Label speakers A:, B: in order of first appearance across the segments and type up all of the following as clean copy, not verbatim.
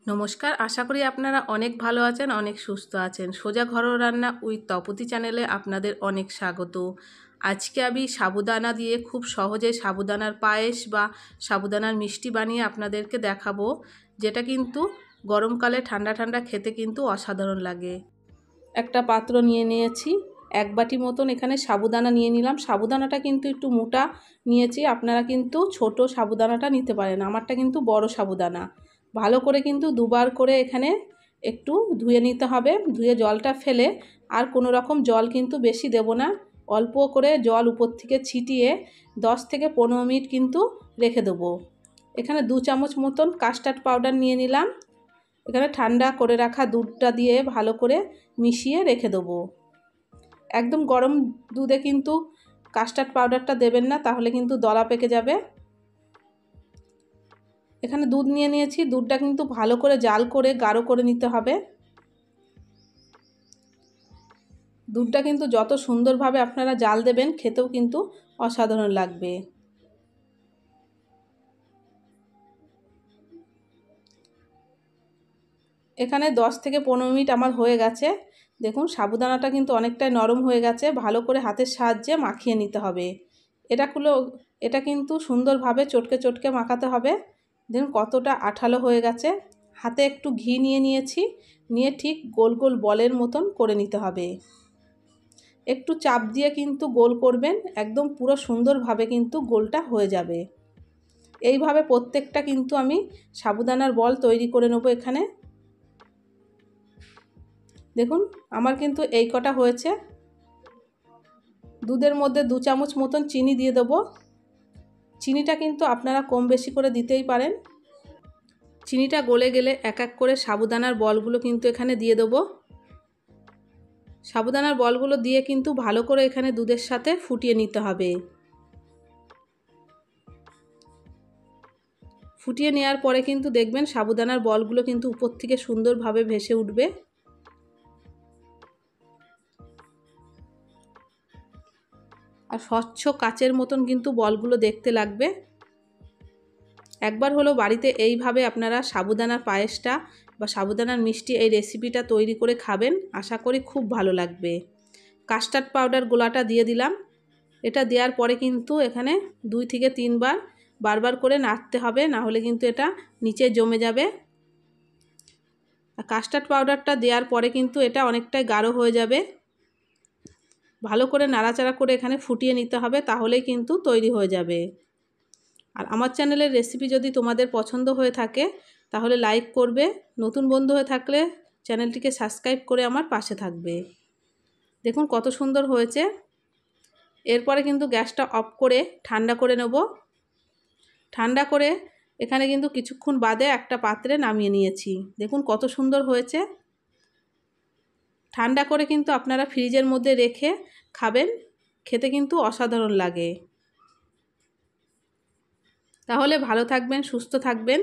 A: নমস্কার, আশা করি আপনারা অনেক ভালো আছেন, অনেক সুস্থ আছেন। সোজা ঘরোয়া রান্না উইথ তপতি চ্যানেলে আপনাদের অনেক স্বাগত। আজকে আমি সাবুদানা দিয়ে খুব সহজে সাবুদানার পায়েস বা সাবুদানার মিষ্টি বানিয়ে আপনাদেরকে দেখাবো, যেটা কিন্তু গরমকালে ঠান্ডা ঠান্ডা খেতে কিন্তু অসাধারণ লাগে। একটা পাত্র নিয়ে নিয়েছি, 1 বাটি মতন এখানে সাবুদানা নিয়ে নিলাম। সাবুদানাটা কিন্তু একটু মোটা নিয়েছি, আপনারা কিন্তু ছোট সাবুদানাটা নিতে পারেন। আমারটা কিন্তু বড় সাবুদানা। ভালো করে কিন্তু দুবার করে এখানে একটু ধুয়ে নিতে হবে। ধুয়ে জলটা ফেলে আর কোনো রকম জল কিন্তু বেশি দেব না, অল্প করে জল উপর থেকে ছিটিয়ে 10 থেকে 15 মিনিট কিন্তু রেখে দেবো। এখানে 2 চামচ মতন কাস্টার্ড পাউডার নিয়ে নিলাম। এখানে ঠান্ডা করে রাখা দুধটা দিয়ে ভালো করে মিশিয়ে রেখে দেবো। একদম গরম দুধে কিন্তু কাস্টার্ড পাউডারটা দেবেন না, তাহলে কিন্তু দলা পেকে যাবে। এখানে দুধ নিয়ে নিয়েছি, দুধটা কিন্তু ভালো করে জাল করে গাঢ় করে নিতে হবে। দুধটা কিন্তু যত সুন্দরভাবে আপনারা জাল দেবেন, খেতেও কিন্তু অসাধারণ লাগবে। এখানে 10 থেকে 15 মিনিট আমার হয়ে গেছে। দেখুন সাবুদানাটা কিন্তু অনেকটাই নরম হয়ে গেছে। ভালো করে হাতের সাহায্যে মাখিয়ে নিতে হবে। এটা কিন্তু সুন্দরভাবে চটকে চটকে মাখাতে হবে। দেখুন কতটা আঠালো হয়ে গেছে। হাতে একটু ঘি নিয়ে নিয়েছি, নিয়ে ঠিক গোল গোল বলের মতন করে নিতে হবে। একটু চাপ দিয়ে কিন্তু গোল করবেন, একদম পুরো সুন্দরভাবে কিন্তু গোলটা হয়ে যাবে। এইভাবে প্রত্যেকটা কিন্তু আমি সাবুদানার বল তৈরি করে নেব। এখানে দেখুন আমার কিন্তু এই কটা হয়েছে। দুধের মধ্যে 2 চামচ মতন চিনি দিয়ে দেবো। চিনিটা কিন্তু আপনারা কম বেশি করে দিতেই পারেন। চিনিটা গলে গেলে এক এক করে সাবুদানার বলগুলো কিন্তু এখানে দিয়ে দেবো। সাবুদানার বলগুলো দিয়ে কিন্তু ভালো করে এখানে দুধের সাথে ফুটিয়ে নিতে হবে। ফুটিয়ে নেওয়ার পরে কিন্তু দেখবেন সাবুদানার বলগুলো কিন্তু উপর থেকে সুন্দরভাবে ভেসে উঠবে। আর স্বচ্ছ কাচের মতন কিন্তু বলগুলো দেখতে লাগবে। একবার হলো বাড়িতে এইভাবে আপনারা সাবুদানার পায়েসটা বা সাবুদানার মিষ্টি এই রেসিপিটা তৈরি করে খাবেন, আশা করি খুব ভালো লাগবে। কাস্টার্ড পাউডার গোলাটা দিয়ে দিলাম। এটা দেওয়ার পরে কিন্তু এখানে 2 থেকে 3 বার বারবার করে নাড়তে হবে, না হলে কিন্তু এটা নিচে জমে যাবে। আর কাস্টার্ড পাউডারটা দেওয়ার পরে কিন্তু এটা অনেকটাই গাঢ় হয়ে যাবে। ভালো করে নাড়াচাড়া করে এখানে ফুটিয়ে নিতে হবে, তাহলেই কিন্তু তৈরি হয়ে যাবে। আর আমার চ্যানেলের রেসিপি যদি তোমাদের পছন্দ হয়ে থাকে তাহলে লাইক করবে, নতুন বন্ধু হয়ে থাকলে চ্যানেলটিকে সাবস্ক্রাইব করে আমার পাশে থাকবে। দেখুন কত সুন্দর হয়েছে। এরপরে কিন্তু গ্যাসটা অফ করে ঠান্ডা করে নেব। ঠান্ডা করে এখানে কিন্তু কিছুক্ষণ বাদে একটা পাত্রে নামিয়ে নিয়েছি। দেখুন কত সুন্দর হয়েছে। ঠান্ডা করে কিন্তু আপনারা ফ্রিজের মধ্যে রেখে খাবেন, খেতে কিন্তু অসাধারণ লাগে। তাহলে ভালো থাকবেন, সুস্থ থাকবেন।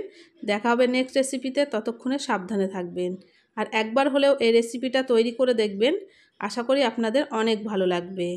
A: দেখা হবে নেক্সট রেসিপিতে, ততক্ষণে সাবধানে থাকবেন। আর একবার হলেও এই রেসিপিটা তৈরি করে দেখবেন, আশা করি আপনাদের অনেক ভালো লাগবে।